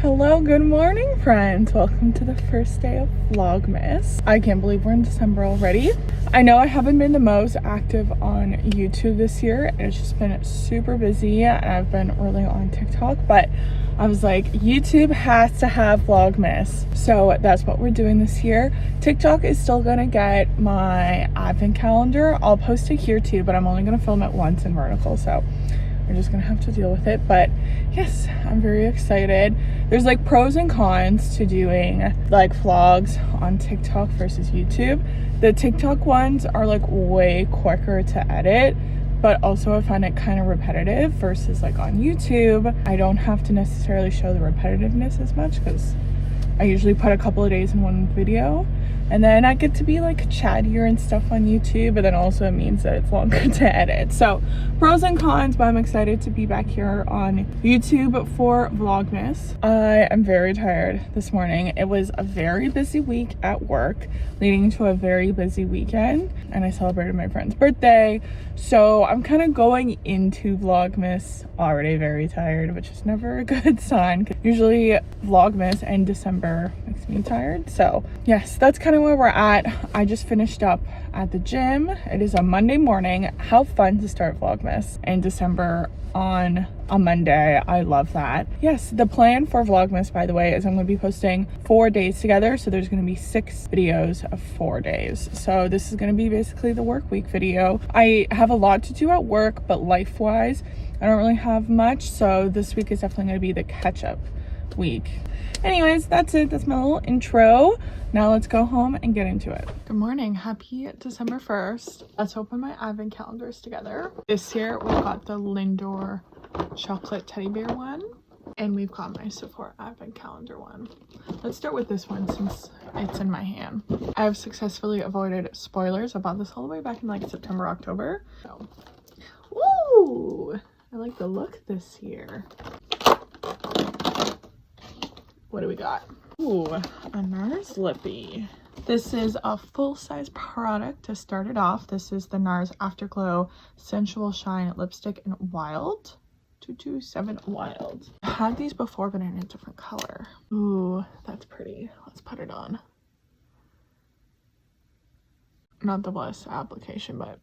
Hello, good morning friends. Welcome to the first day of Vlogmas. I can't believe we're in December already. I know I haven't been the most active on YouTube this year. It's just been super busy and I've been really on TikTok, but I was like, YouTube has to have Vlogmas. So that's what we're doing this year. TikTok is still gonna get my advent calendar. I'll post it here too, but I'm only gonna film it once in vertical, so we're just gonna have to deal with it. But yes, I'm very excited. There's like pros and cons to doing like vlogs on TikTok versus YouTube. The TikTok ones are like way quicker to edit, but also I find it kind of repetitive versus like on YouTube. I don't have to necessarily show the repetitiveness as much because I usually put a couple of days in one video, and then I get to be like chattier and stuff on YouTube, but then also it means that it's longer to edit. So pros and cons, but I'm excited to be back here on YouTube for Vlogmas. I am very tired this morning. It was a very busy week at work leading to a very busy weekend, and I celebrated my friend's birthday. So I'm kind of going into Vlogmas already very tired, which is never a good sign. Usually Vlogmas and December makes me tired. So yes, that's kind of where we're at. I just finished up at the gym. It is a Monday morning. How fun to start Vlogmas in December on a Monday. I love that. Yes, the plan for Vlogmas, by the way, is I'm going to be posting 4 days together. So there's going to be 6 videos of 4 days. So this is going to be basically the work week video. I have a lot to do at work, but life wise, I don't really have much. So this week is definitely going to be the catch up week. Anyways, that's it. That's my little intro. Now let's go home and get into it. Good morning. Happy December 1st. Let's open my advent calendars together. This year we've got the Lindor chocolate teddy bear one, and we've got my Sephora advent calendar one. Let's start with this one since it's in my hand. I have successfully avoided spoilers. I bought this all the way back in like September, October. So, woo! I like the look this year. What do we got? Ooh, a NARS lippy. This is a full-size product to start it off. This is the NARS Afterglow Sensual Shine Lipstick in Wild. 227 Wild. I had these before, but in a different color. Ooh, that's pretty. Let's put it on. Not the best application, but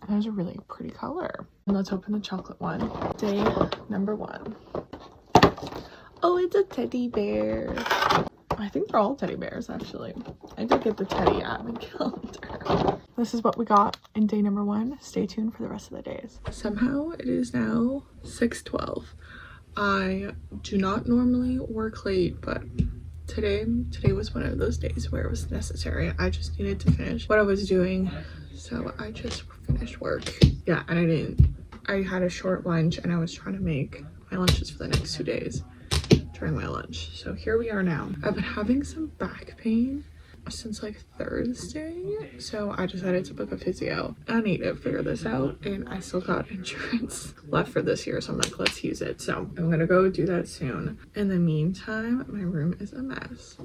that was a really pretty color. And let's open the chocolate one. Day number 1. Oh, it's a teddy bear. I think they're all teddy bears, actually. I did get the teddy advent calendar. This is what we got in day number 1. Stay tuned for the rest of the days. Somehow it is now 6:12. I do not normally work late, but today was one of those days where it was necessary. I just needed to finish what I was doing, so I just finished work. Yeah, and I had a short lunch, and I was trying to make my lunches for the next 2 days during my lunch. So here we are now. I've been having some back pain since like Thursday, so I decided to book a physio. I need to figure this out, and I still got insurance left for this year, so I'm like, let's use it. So I'm gonna go do that soon. In the meantime, my room is a mess.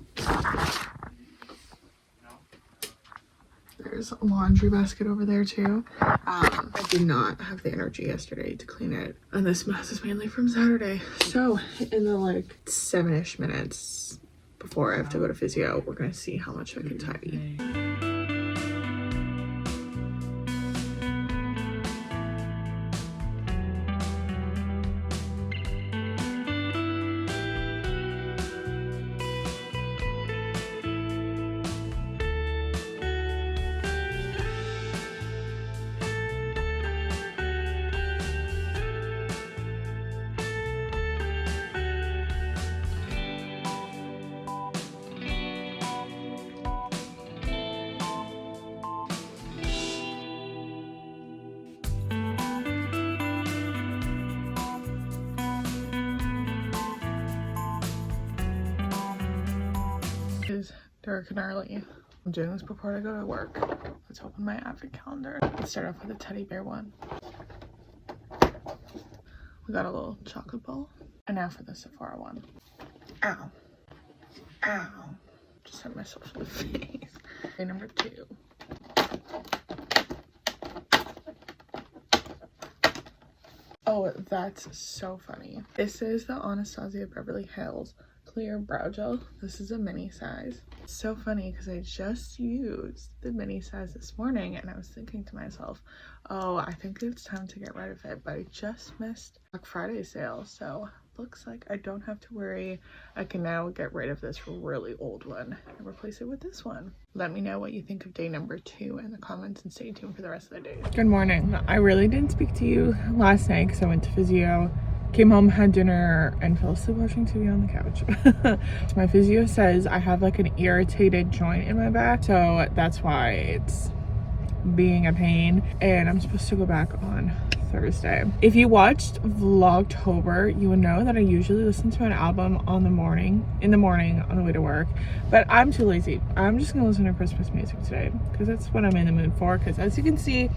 There's a laundry basket over there too. I did not have the energy yesterday to clean it, and this mess is mainly from Saturday. So in the like 7-ish minutes before I have to go to physio, we're gonna see how much I can tidy. It's dark and early. I'm doing this before I go to work. Let's open my advent calendar. Let's start off with a teddy bear one. We got a little chocolate bowl. And now for the Sephora one. Ow. Ow. Just hit myself in the face. Okay, number 2. Oh, that's so funny. This is the Anastasia Beverly Hills clear brow gel. This is a mini size. It's so funny because I just used the mini size this morning and I was thinking to myself, oh, I think it's time to get rid of it, but I just missed Black Friday sale, so looks like I don't have to worry. I can now get rid of this really old one and replace it with this one. Let me know what you think of day number 2 in the comments and stay tuned for the rest of the day. Good morning. I really didn't speak to you last night because I went to physio, came home, had dinner, and fell asleep watching TV on the couch. So my physio says I have like an irritated joint in my back, so that's why it's being a pain, and I'm supposed to go back on Thursday. If you watched Vlogtober, you would know that I usually listen to an album in the morning on the way to work, but I'm too lazy. I'm just gonna listen to Christmas music today because that's what I'm in the mood for, because as you can see,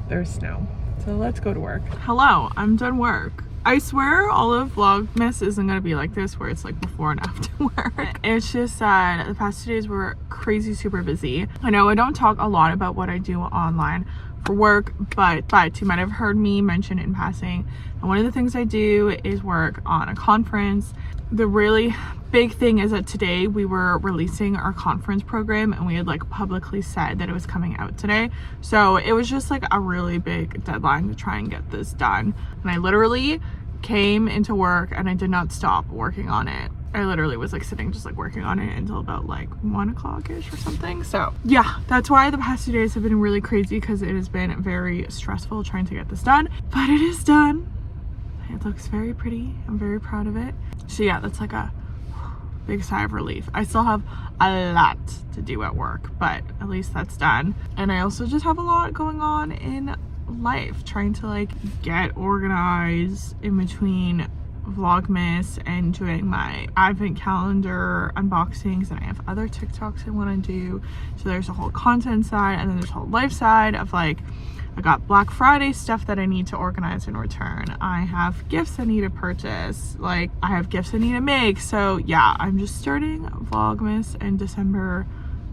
there's snow. So let's go to work. Hello, I'm done work. I swear all of Vlogmas isn't gonna be like this, where it's like before and after work. It's just that the past 2 days were crazy super busy. I know I don't talk a lot about what I do online for work, but you might have heard me mention in passing, and one of the things I do is work on a conference. The really big thing is that today we were releasing our conference program, and we had like publicly said that it was coming out today, so it was just like a really big deadline to try and get this done. And I literally came into work and I did not stop working on it. I literally was like sitting just like working on it until about like 1 o'clock-ish or something. So yeah, that's why the past 2 days have been really crazy, because it has been very stressful trying to get this done, but it is done. It looks very pretty. I'm very proud of it. So yeah, that's like a big sigh of relief. I still have a lot to do at work, but at least that's done. And I also just have a lot going on in life, trying to like get organized in between Vlogmas and doing my advent calendar unboxings, and I have other TikToks I want to do. So there's a whole content side, and then there's a whole life side of like, I got Black Friday stuff that I need to organize and return. I have gifts I need to purchase. Like, I have gifts I need to make. So yeah, I'm just starting Vlogmas in December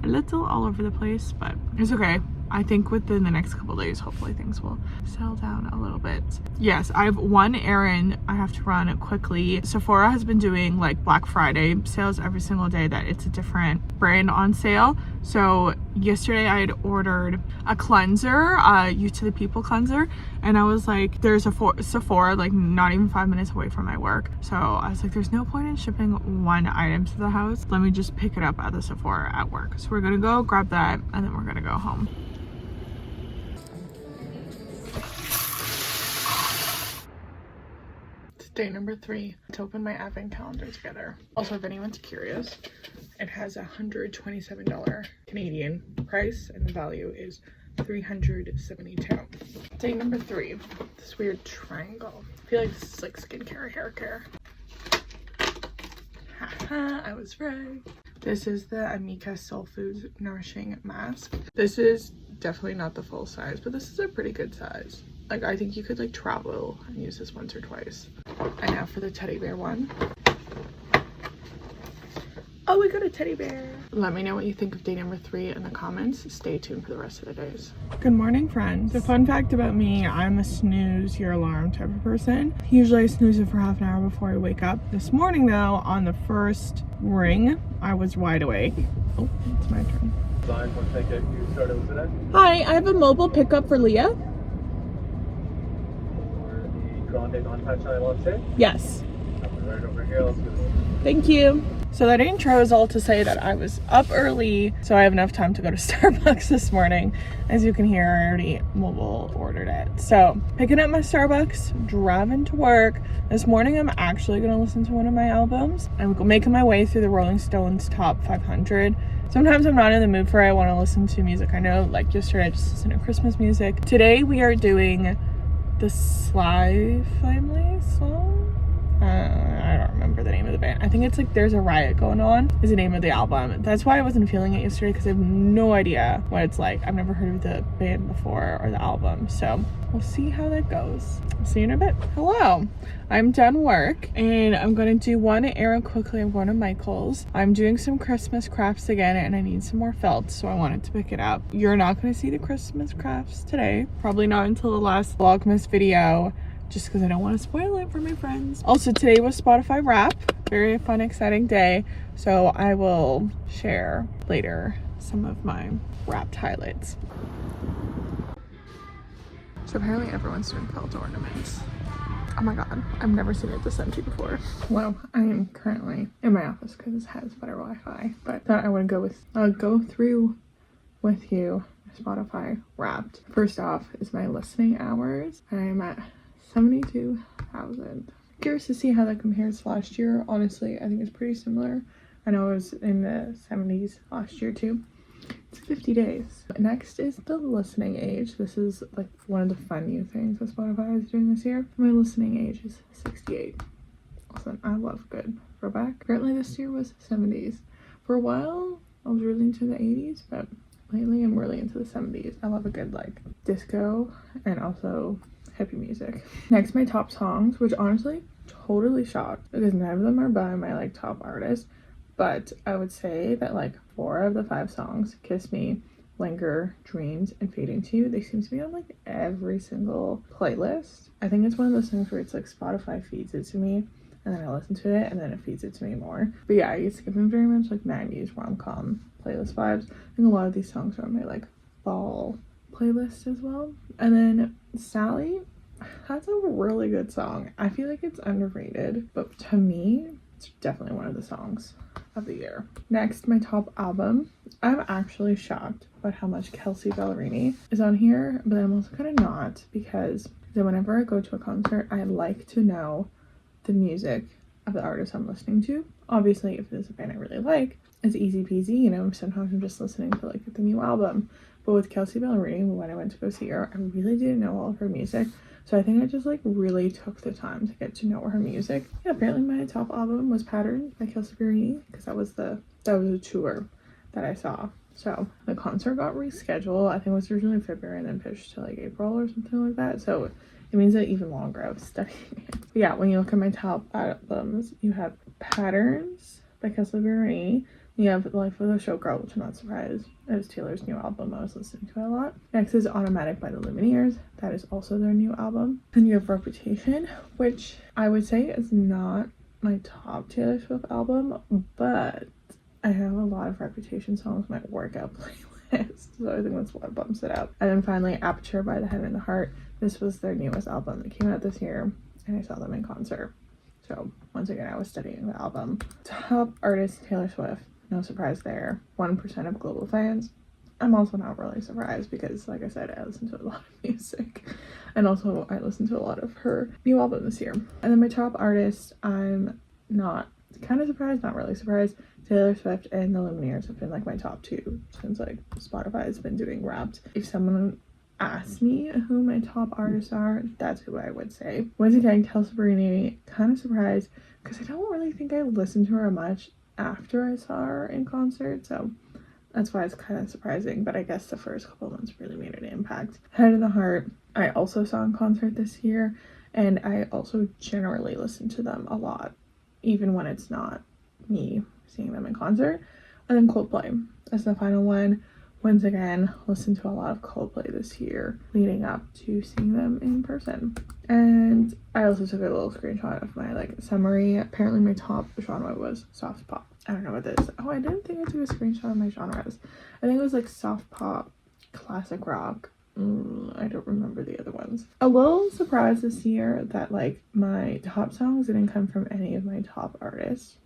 a little all over the place, but it's okay. I think within the next couple days, hopefully things will settle down a little bit. Yes, I have one errand I have to run quickly. Sephora has been doing like Black Friday sales every single day that it's a different brand on sale. So yesterday I had ordered a cleanser, Youth to the People cleanser, and I was like, there's a Sephora like not even 5 minutes away from my work. So I was like, there's no point in shipping one item to the house. Let me just pick it up at the Sephora at work. So we're gonna go grab that and then we're gonna go home. Day number 3 to open my advent calendar together. Also, if anyone's curious, it has $127 Canadian price and the value is $372. Day number 3, this weird triangle. I feel like this is like skincare, hair care. Haha, I was right. This is the Amika Soul Foods Nourishing Mask. This is definitely not the full size, but this is a pretty good size. Like, I think you could like travel and use this once or twice. And now for the teddy bear one. Oh, we got a teddy bear. Let me know what you think of day number 3 in the comments. Stay tuned for the rest of the days. Good morning, friends. The fun fact about me, I'm a snooze your alarm type of person. Usually I snooze it for half an hour before I wake up. This morning though, on the first ring, I was wide awake. Oh, it's my turn. Hi, I have a mobile pickup for Leah. Yes. Right over here. Let's go. Thank you. So that intro is all to say that I was up early, so I have enough time to go to Starbucks this morning. As you can hear, I already mobile ordered it. So picking up my Starbucks, driving to work. This morning I'm actually gonna listen to one of my albums. I'm making my way through the Rolling Stones top 500. Sometimes I'm not in the mood for it. I want to listen to music. I know, like yesterday I just listened to Christmas music. Today we are doing the Sly Family song. I don't remember the name of the band. I think it's like There's a Riot Going On is the name of the album. That's why I wasn't feeling it yesterday, because I have no idea what it's like. I've never heard of the band before or the album, so we'll see how that goes. I'll see you in a bit. Hello, I'm done work and I'm going to do one errand quickly. I'm going to Michael's. I'm doing some Christmas crafts again and I need some more felt, so I wanted to pick it up. You're not going to see the Christmas crafts today, probably not until the last Vlogmas video just because I don't want to spoil it for my friends. Also, today was Spotify Wrap. Very fun, exciting day. So I will share later some of my Wrapped highlights. So apparently everyone's doing felt ornaments. Oh my god, I've never seen it this empty before. Well, I am currently in my office because it has better Wi-Fi, but thought I would go through with you Spotify Wrapped. First off is my listening hours. I'm at 72,000. Curious to see how that compares to last year. Honestly, I think it's pretty similar. I know I was in the 70s last year too. It's 50 days. Next is the listening age. This is like one of the fun new things that Spotify is doing this year. My listening age is 68. Listen, I love good throwback. Currently this year was 70s. For a while, I was really into the 80s, but lately I'm really into the 70s. I love a good like disco and also hippie music. Next, my top songs, which honestly totally shocked because none of them are by my like top artists. But I would say that like 4 of the 5 songs, Kiss Me, Linger, Dreams, and Fade Into You, they seem to be on like every single playlist. I think it's one of those things where it's like Spotify feeds it to me and then I listen to it and then it feeds it to me more. But yeah, it's given very much like 90s rom-com playlist vibes. I think a lot of these songs are on my like fall playlist as well. And then Sally, that's a really good song. I feel like it's underrated, but to me, it's definitely one of the songs of the year. Next, my top album. I'm actually shocked about how much Kelsea Ballerini is on here, but I'm also kind of not, because then whenever I go to a concert, I like to know the music of the artist I'm listening to. Obviously, if there's a band I really like, it's easy peasy, you know, sometimes I'm just listening to like the new album. But with Kelsea Ballerini, when I went to go see her, I really didn't know all of her music. So I think I just like really took the time to get to know her music. Yeah, apparently my top album was Patterns by Kelsea Ballerini because that was a tour that I saw. So the concert got rescheduled. I think it was originally February and then pushed to like April or something like that. So it means that even longer I was studying it. But yeah, when you look at my top albums, you have Patterns by Kelsea Ballerini. You have Life of a Showgirl, which I'm not surprised. It was Taylor's new album. I was listening to it a lot. Next is Automatic by the Lumineers. That is also their new album. Then you have Reputation, which I would say is not my top Taylor Swift album, but I have a lot of Reputation songs in my workout playlist, so I think that's what bumps it up. And then finally, Aperture by The Head and the Heart. This was their newest album that came out this year, and I saw them in concert. So once again, I was studying the album. Top artist, Taylor Swift. No surprise there. 1% of global fans. I'm also not really surprised because, like I said, I listen to a lot of music. And also, I listened to a lot of her new album this year. And then my top artist, I'm not kind of surprised, not really surprised. Taylor Swift and the Lumineers have been like my top 2 since like Spotify has been doing Wrapped. If someone asked me who my top artists are, that's who I would say. Once again, Kelsea Ballerini, kind of surprised because I don't really think I listened to her much after I saw her in concert, so that's why it's kind of surprising. But I guess the first couple of months really made an impact. Head and the Heart, I also saw in concert this year, and I also generally listen to them a lot, even when it's not me seeing them in concert. And then Coldplay as the final one. Once again, listened to a lot of Coldplay this year leading up to seeing them in person. And I also took a little screenshot of my like summary. Apparently my top genre was soft pop. I don't know what this is. Oh, I didn't think I took a screenshot of my genres. I think it was like soft pop, classic rock. I don't remember the other ones. A little surprised this year that like my top songs didn't come from any of my top artists.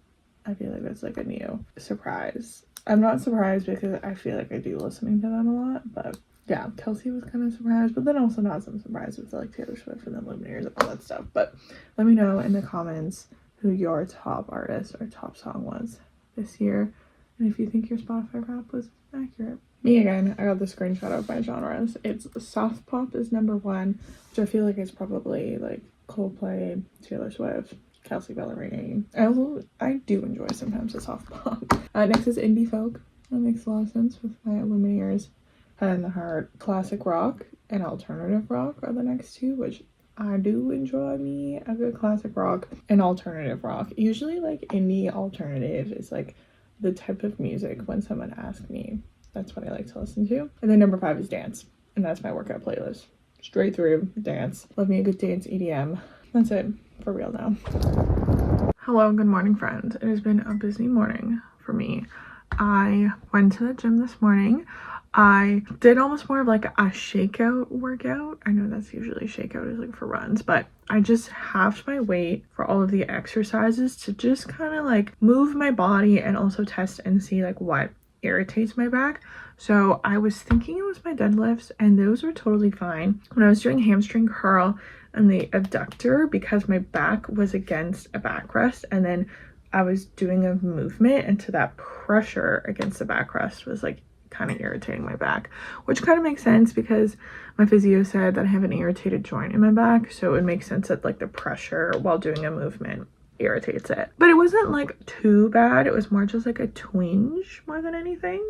I feel like that's like a new surprise. I'm not surprised because I feel like I do listening to them a lot, but yeah, Kelsea was kind of surprised, but then also not some surprise with like Taylor Swift and the Lumineers and all that stuff. But let me know in the comments who your top artist or top song was this year, and if you think your Spotify Wrap was accurate. Me again, I got the screenshot of my genres. It's soft pop is number 1, which I feel like is probably like Coldplay, Taylor Swift, Kelsea Ballerini. I do enjoy sometimes the soft pop. Next is indie folk. That makes a lot of sense with my Lumineers. Head and the Heart. Classic rock and alternative rock are the next 2, which I do enjoy me a good classic rock and alternative rock. Usually like indie alternative is like the type of music when someone asks me, that's what I like to listen to. And then number 5 is dance, and that's my workout playlist. straight through dance. Love me a good dance EDM. That's it for real now. Hello, good morning, friends. It has been a busy morning for me. I went to the gym this morning. I did almost more of like a shakeout workout. I know that's usually shakeout is like for runs, but I just halved my weight for all of the exercises to just kind of like move my body and also test and see like what irritates my back. So I was thinking it was my deadlifts and those were totally fine. When I was doing hamstring curl and the abductor, because my back was against a backrest, and then I was doing a movement, and so that pressure against the backrest was like kind of irritating my back, which kind of makes sense because my physio said that I have an irritated joint in my back, so it makes sense that like the pressure while doing a movement irritates it. But it wasn't like too bad. It was more just like a twinge more than anything.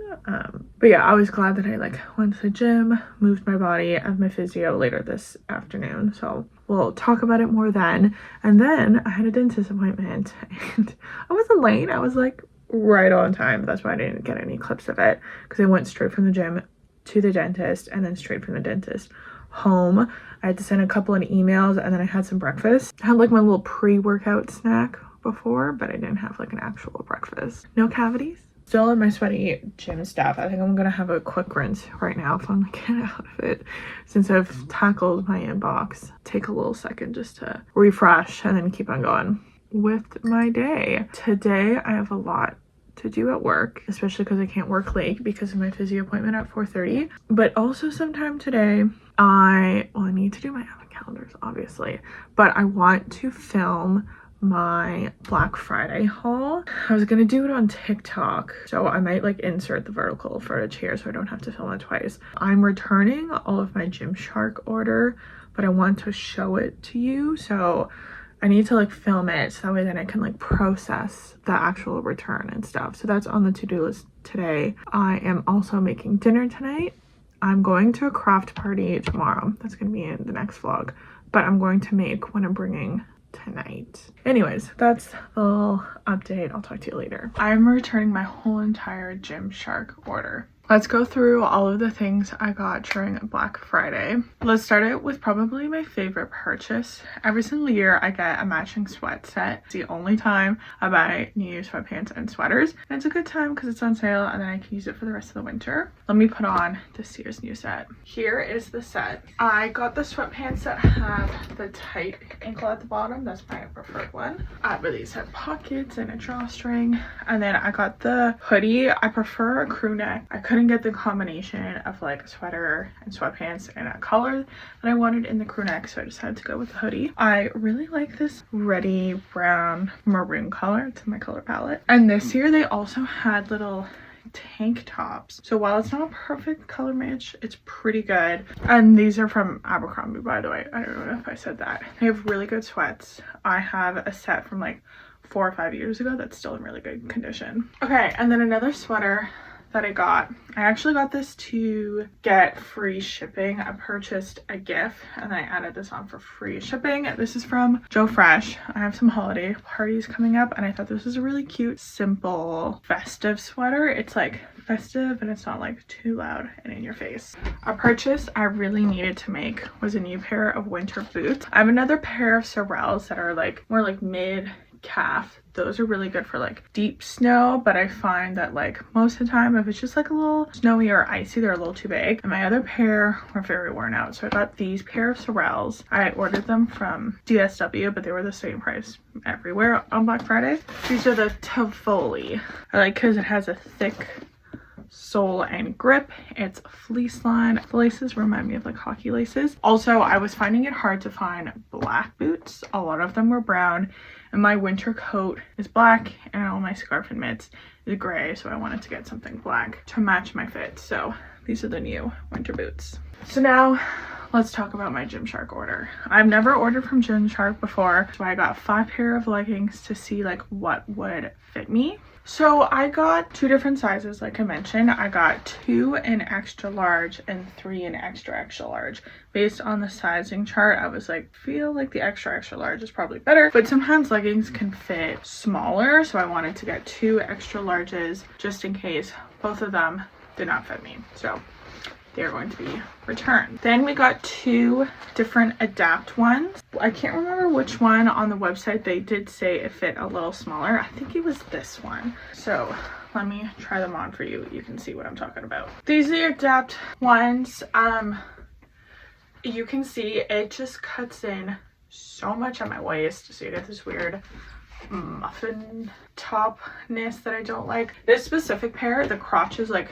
But yeah, I was glad that I like went to the gym, moved my body. I have my physio later this afternoon, so we'll talk about it more then. And then I had a dentist appointment and I wasn't late. I was like right on time. That's why I didn't get any clips of it, because I went straight from the gym to the dentist and then straight from the dentist home. I had to send a couple of emails and then I had some breakfast. I had like my little pre-workout snack before, but I didn't have like an actual breakfast. No cavities. Still in my sweaty gym stuff. I think I'm gonna have a quick rinse right now if I'm gonna get out of it, since I've tackled my inbox. Take a little second just to refresh and then keep on going with my day. Today I have a lot to do at work, especially because I can't work late because of my physio appointment at 4:30. But also sometime today I need to do my advent calendars obviously, but I want to film my Black Friday haul. I was gonna do it on TikTok, so I might like insert the vertical footage here so I don't have to film it twice. I'm returning all of my Gymshark order, but I want to show it to you, so I need to like film it so that way then I can like process the actual return and stuff. So that's on the to-do list today. I am also making dinner tonight. I'm going to a craft party tomorrow. That's going to be in the next vlog, but I'm going to make what I'm bringing tonight. Anyways, that's the little update. I'll talk to you later. I'm returning my whole entire Gymshark order. Let's go through all of the things I got during Black Friday. Let's start it with probably my favorite purchase. Every single year I get a matching sweat set. It's the only time I buy new sweatpants and sweaters. And it's a good time because it's on sale and then I can use it for the rest of the winter. Let me put on this year's new set. Here is the set. I got the sweatpants that have the tight ankle at the bottom. That's my preferred one. But these have pockets and a drawstring. And then I got the hoodie. I prefer a crew neck. I couldn't get the combination of like a sweater and sweatpants and a color that I wanted in the crew neck, so I decided to go with the hoodie. I really like this reddy brown maroon color. It's in my color palette. And this year they also had little tank tops, so while it's not a perfect color match, it's pretty good. And these are from Abercrombie, by the way. I don't know if I said that. They have really good sweats. I have a set from like 4 or 5 years ago that's still in really good condition. Okay, and then another sweater that I got. I actually got this to get free shipping. I purchased a gift and then I added this on for free shipping. This is from Joe Fresh. I have some holiday parties coming up and I thought this was a really cute, simple, festive sweater. It's like festive and it's not like too loud and in your face. A purchase I really needed to make was a new pair of winter boots. I have another pair of Sorels that are like more like mid calf. Those are really good for like deep snow, but I find that like most of the time if it's just like a little snowy or icy, they're a little too big. And my other pair were very worn out, so I got these pair of Sorels. I ordered them from DSW, but they were the same price everywhere on Black Friday. These are the Tivoli. I like because it has a thick sole and grip. It's fleece line. The laces remind me of like hockey laces. Also, I was finding it hard to find black boots. A lot of them were brown and my winter coat is black and all my scarf and mitts is gray, so I wanted to get something black to match my fit. So these are the new winter boots. So now let's talk about my Gymshark order. I've never ordered from Gymshark before, so I got 5 pair of leggings to see like what would fit me. So I got 2 different sizes, like I mentioned. I got 2 in extra large and 3 in extra large. Based on the sizing chart, I was like, feel like the extra large is probably better, but sometimes leggings can fit smaller, so I wanted to get 2 extra larges just in case both of them did not fit me. So they're going to be returned. Then we got 2 different adapt ones. I can't remember which one on the website. They did say it fit a little smaller. I think it was this one. So let me try them on for you. You can see what I'm talking about. These are the adapt ones. You can see it just cuts in so much at my waist, so you get this weird muffin topness that I don't like. This specific pair, the crotch is like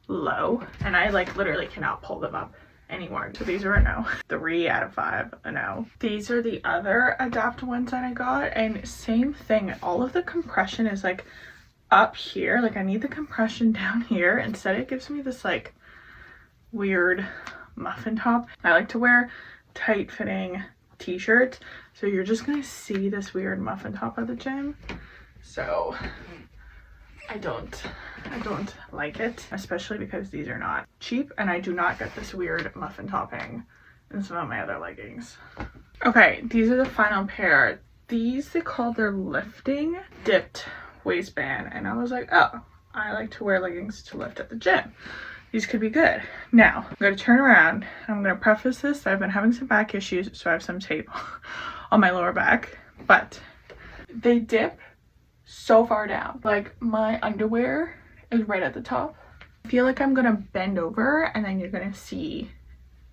low, and I like literally cannot pull them up anymore. So these are a no. 3 out of 5, a no. These are the other adapt ones that I got, and same thing. All of the compression is like up here. Like I need the compression down here. Instead it gives me this like weird muffin top. I like to wear tight fitting t-shirts, so you're just gonna see this weird muffin top at the gym. So I don't like it, especially because these are not cheap, and I do not get this weird muffin topping in some of my other leggings. Okay, these are the final pair. These they call their lifting dipped waistband, and I was like, oh, I like to wear leggings to lift at the gym. These could be good. Now, I'm going to turn around. I'm going to preface this. I've been having some back issues, so I have some tape on my lower back. But they dip so far down. Like, my underwear is right at the top. I feel like I'm going to bend over, and then you're going to see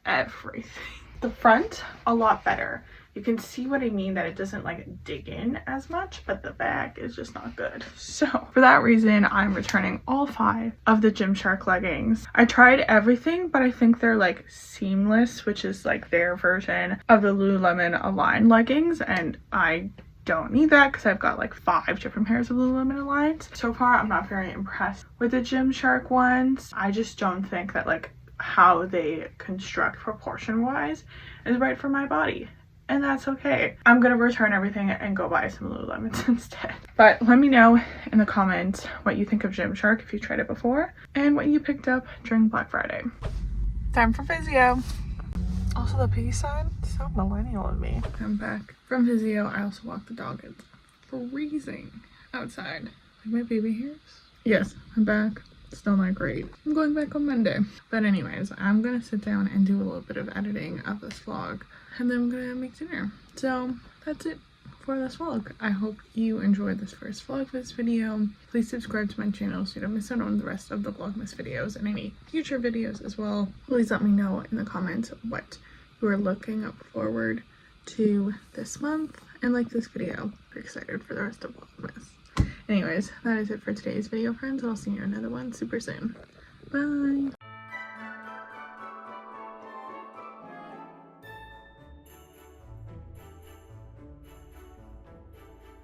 everything. The front, a lot better. You can see what I mean, that it doesn't like dig in as much, but the back is just not good. So for that reason, I'm returning all 5 of the Gymshark leggings. I tried everything, but I think they're like seamless, which is like their version of the Lululemon Align leggings, and I don't need that because I've got like 5 different pairs of Lululemon Aligns. So far, I'm not very impressed with the Gymshark ones. I just don't think that like how they construct proportion wise is right for my body. And that's okay. I'm gonna return everything and go buy some Lululemons instead. But let me know in the comments what you think of Gymshark if you tried it before, and what you picked up during Black Friday. Time for physio. Also the peace sign, so millennial of me. I'm back from physio. I also walked the dog. It's freezing outside. Like my baby hairs. Yes, I'm back. Still not great. I'm going back on Monday. But anyways, I'm gonna sit down and do a little bit of editing of this vlog, and then I'm gonna make dinner. So that's it for this vlog. I hope you enjoyed this first Vlogmas video. Please subscribe to my channel so you don't miss out on the rest of the Vlogmas videos and any future videos as well. Please let me know in the comments what you are looking forward to this month, and like this video. I'm excited for the rest of Vlogmas. Anyways, that is it for today's video, friends. I'll see you in another one super soon. Bye!